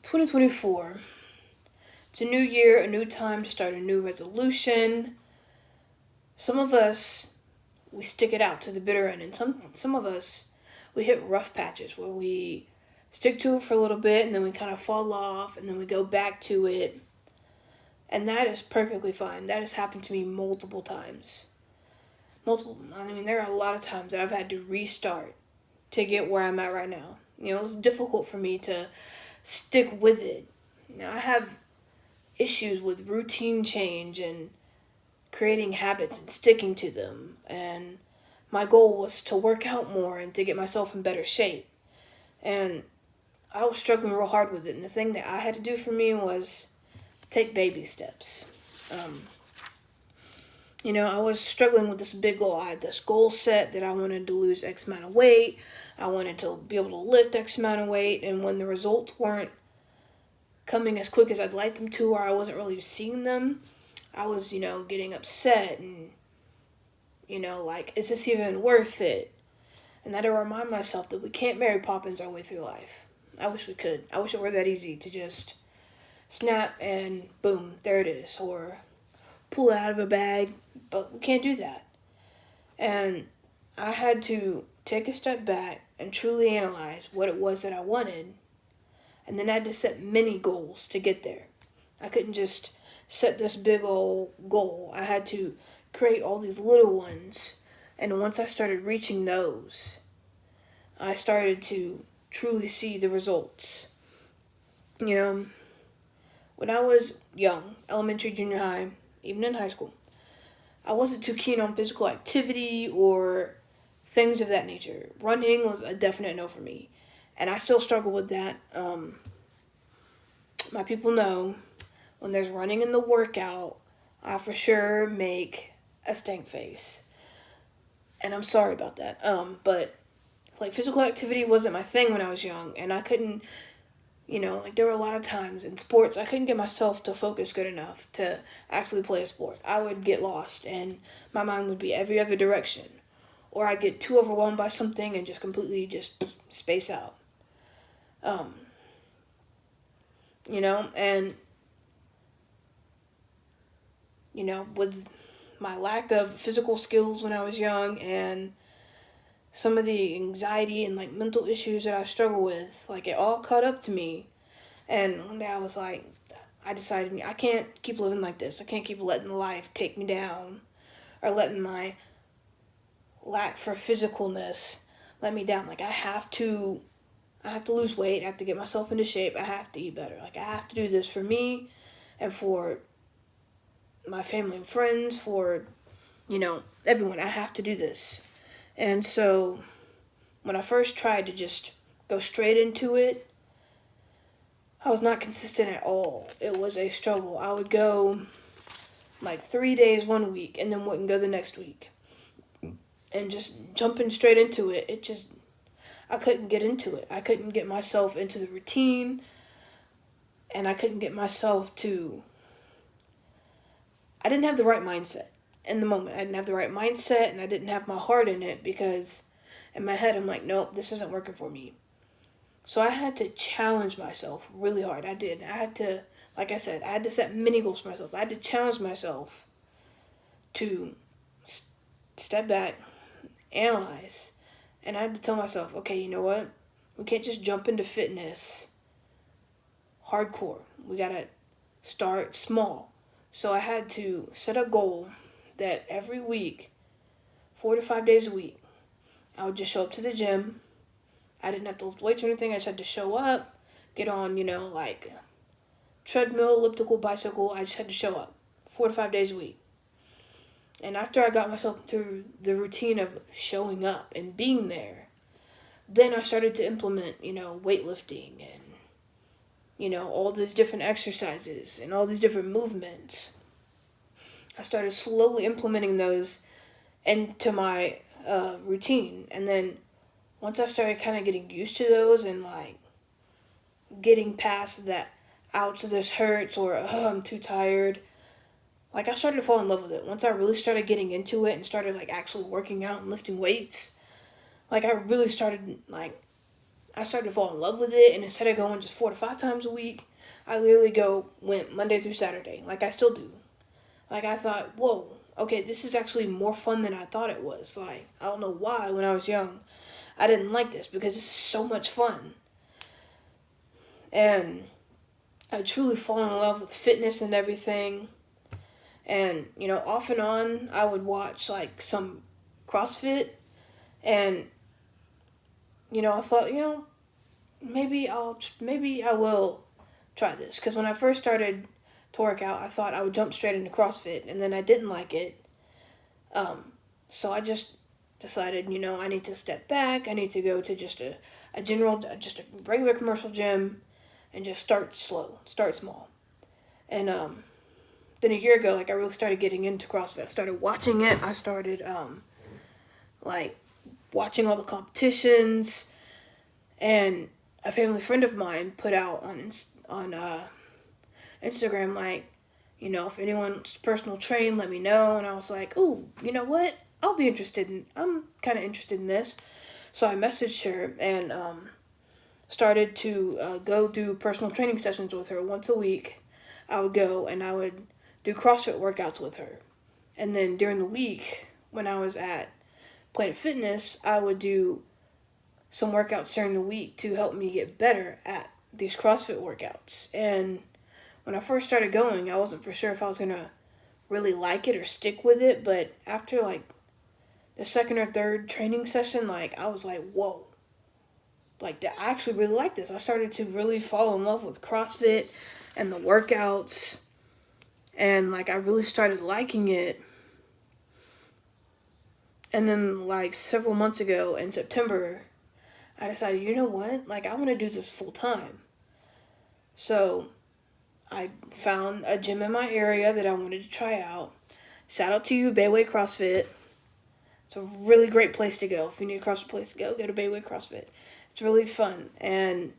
2024. It's a new year, a new time to start a new resolution. Some of us, we stick it out to the bitter end, and some of us, we hit rough patches where we stick to it for a little bit and then we kind of fall off and then we go back to it. And that is perfectly fine. That has happened to me multiple times. There are a lot of times that I've had to restart to get where I'm at right now. It's difficult for me to stick with it. I have issues with routine change and creating habits and sticking to them. And my goal was to work out more and to get myself in better shape. And I was struggling real hard with it. And the thing that I had to do for me was take baby steps. I was struggling with this big goal. I had this goal set that I wanted to lose X amount of weight. I wanted to be able to lift X amount of weight. And when the results weren't coming as quick as I'd like them to, or I wasn't really seeing them, I was, getting upset and, is this even worth it? And I had to remind myself that we can't Mary Poppins our way through life. I wish we could. I wish it were that easy to just snap and boom, there it is. Or pull it out of a bag, but we can't do that. And I had to take a step back and truly analyze what it was that I wanted. And then I had to set many goals to get there. I couldn't just set this big old goal. I had to create all these little ones. And once I started reaching those, I started to truly see the results. When I was young, elementary, junior high, even in high school, I wasn't too keen on physical activity or things of that nature. Running was a definite no for me. And I still struggle with that. My people know when there's running in the workout, I for sure make a stank face. And I'm sorry about that. But physical activity wasn't my thing when I was young. And I couldn't, there were a lot of times in sports, I couldn't get myself to focus good enough to actually play a sport. I would get lost and my mind would be every other direction. Or I'd get too overwhelmed by something and just completely just space out. And with my lack of physical skills when I was young and some of the anxiety and mental issues that I struggle with, it all caught up to me. And one day I decided I can't keep living like this. I can't keep letting life take me down or letting my lack for physicalness let me down. I have to lose weight. I have to get myself into shape. I have to eat better. I have to do this for me and for my family and friends, for, everyone. I have to do this. And so when I first tried to just go straight into it, I was not consistent at all. It was a struggle. I would go 3 days one week and then wouldn't go the next week. And just jumping straight into it, I couldn't get into it. I couldn't get myself into the routine, and I couldn't get myself to... I didn't have the right mindset in the moment. I didn't have the right mindset, and I didn't have my heart in it because in my head I'm nope, this isn't working for me. So I had to challenge myself really hard. I did. I had to, like I said, I had to set many goals for myself. I had to challenge myself to step back, analyze, and I had to tell myself, okay, you know what? We can't just jump into fitness hardcore. We gotta start small. So I had to set a goal that every week, 4 to 5 days a week, I would just show up to the gym. I didn't have to lift weights or anything. I just had to show up, get on, treadmill, elliptical, bicycle. I just had to show up 4 to 5 days a week. And after I got myself through the routine of showing up and being there, then I started to implement, weightlifting and, all these different exercises and all these different movements. I started slowly implementing those into my routine. And then once I started kind of getting used to those and, getting past that, ouch, this hurts, or, oh, I'm too tired, I started to fall in love with it. Once I really started getting into it and started, actually working out and lifting weights, I really started, I started to fall in love with it, and instead of going just 4 to 5 times a week, I literally went Monday through Saturday, like I still do. Like I thought, whoa, okay, this is actually more fun than I thought it was. Like I don't know why when I was young, I didn't like this because this is so much fun, and I truly fallen in love with fitness and everything. And off and on, I would watch like some CrossFit, and I thought, maybe I will try this because when I first started to work out, I thought I would jump straight into CrossFit, and then I didn't like it. So I just decided, I need to step back. I need to go to just a regular commercial gym, and just start slow, start small, and then a year ago, like I really started getting into CrossFit. I started watching it. I started like watching all the competitions, and a family friend of mine put out on Instagram, like, if anyone's personal train, let me know. And I was like, ooh, you know what? I'm kind of interested in this. So I messaged her and started to go do personal training sessions with her once a week. I would go and I would do CrossFit workouts with her. And then during the week, when I was at Planet Fitness, I would do some workouts during the week to help me get better at these CrossFit workouts. And when I first started going, I wasn't for sure if I was going to really like it or stick with it. But after like the second or third training session, like I was like, whoa. Like I actually really like this. I started to really fall in love with CrossFit and the workouts. And like I really started liking it. And then like several months ago in September, I decided, you know what? Like I want to do this full time. So I found a gym in my area that I wanted to try out. Shout out to you, Bayway CrossFit. It's a really great place to go. If you need a CrossFit place to go to Bayway CrossFit. It's really fun. And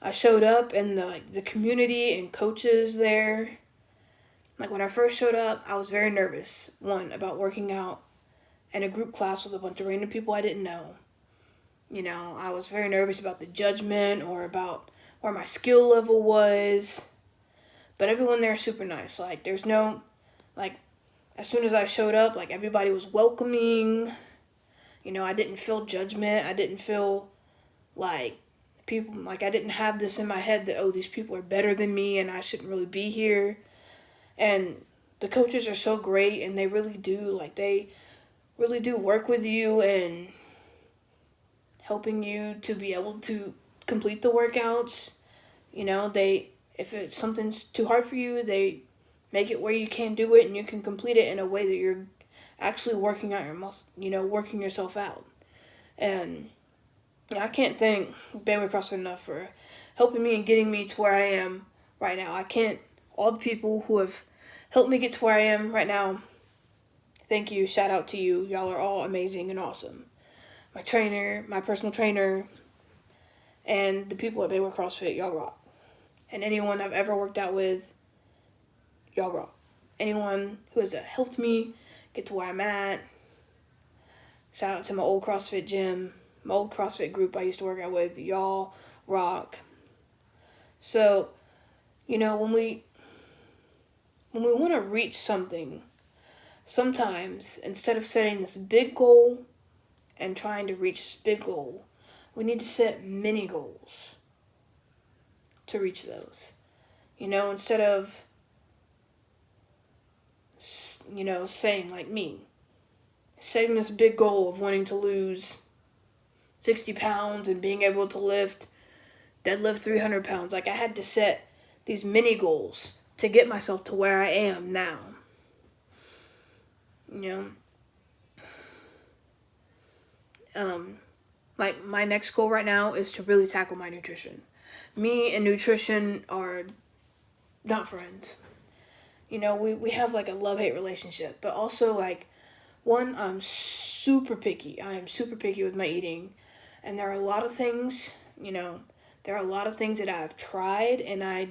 I showed up and the community and coaches there. Like when I first showed up, I was very nervous. One, about working out in a group class with a bunch of random people I didn't know. I was very nervous about the judgment or about where my skill level was. But everyone there is super nice. Like there's no, like, as soon as I showed up, like everybody was welcoming. I didn't feel judgment. I didn't feel like people, like I didn't have this in my head that, oh, these people are better than me and I shouldn't really be here. And the coaches are so great, and they really do work with you and helping you to be able to complete the workouts. If it's something's too hard for you, they make it where you can do it and you can complete it in a way that you're actually working out your muscle, working yourself out. And I can't thank Bayway CrossFit enough for helping me and getting me to where I am right now. All the people who have helped me get to where I am right now, thank you, shout out to you. Y'all are all amazing and awesome. My trainer, my personal trainer, and the people at Bayway CrossFit, y'all rock. And anyone I've ever worked out with, y'all rock. Anyone who has helped me get to where I'm at, shout out to my old CrossFit gym, my old CrossFit group I used to work out with, y'all rock. So, when we want to reach something, sometimes instead of setting this big goal and trying to reach this big goal, we need to set mini goals to reach those. Instead of, saying like me, setting this big goal of wanting to lose 60 pounds and being able to deadlift 300 pounds. Like I had to set these mini goals to get myself to where I am now. Like my next goal right now is to really tackle my nutrition. Me and nutrition are not friends. We have like a love-hate relationship, but also like, one, I'm super picky. I am super picky with my eating, and there are a lot of things, that I've tried, and I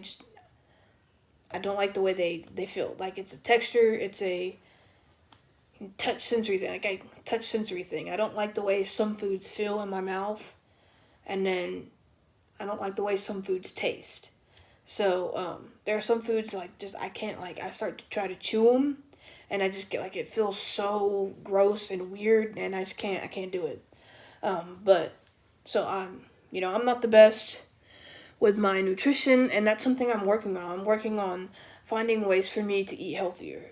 don't like the way they feel. Like it's a texture, it's a touch sensory thing. I don't like the way some foods feel in my mouth, and then I don't like the way some foods taste. So there are some foods like just I can't like I start to try to chew them, and I just get like it feels so gross and weird, and I can't do it. But so I'm not the best with my nutrition, and that's something I'm working on. I'm working on finding ways for me to eat healthier,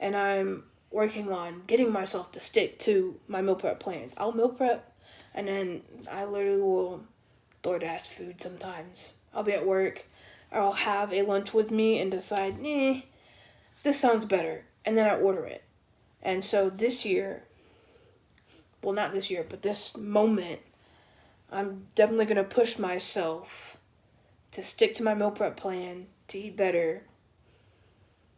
and I'm working on getting myself to stick to my meal prep plans. I'll meal prep, and then I literally will DoorDash food sometimes. I'll be at work, or I'll have a lunch with me and decide, this sounds better, and then I order it. And so this year, well, not this year, but this moment, I'm definitely going to push myself to stick to my meal prep plan, to eat better,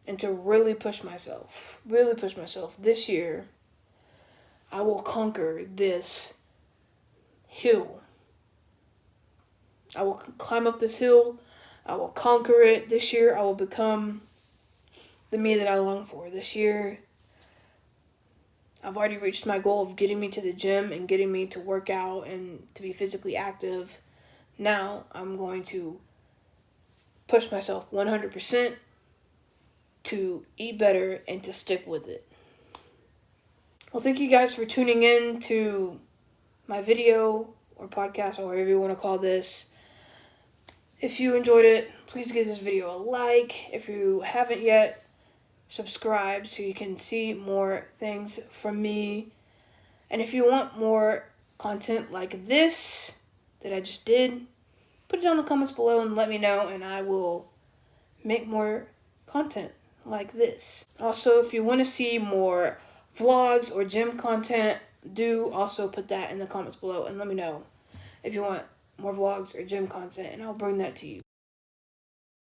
and to really push myself. Really push myself. This year, I will conquer this hill. I will climb up this hill. I will conquer it. This year, I will become the me that I long for. This year, I've already reached my goal of getting me to the gym and getting me to work out and to be physically active. Now, I'm going to push myself 100% to eat better and to stick with it. Well, thank you guys for tuning in to my video or podcast or whatever you want to call this. If you enjoyed it, please give this video a like. If you haven't yet, subscribe so you can see more things from me. And if you want more content like this that I just did, put it down in the comments below and let me know, and I will make more content like this. Also, if you want to see more vlogs or gym content, do also put that in the comments below and let me know if you want more vlogs or gym content, and I'll bring that to you.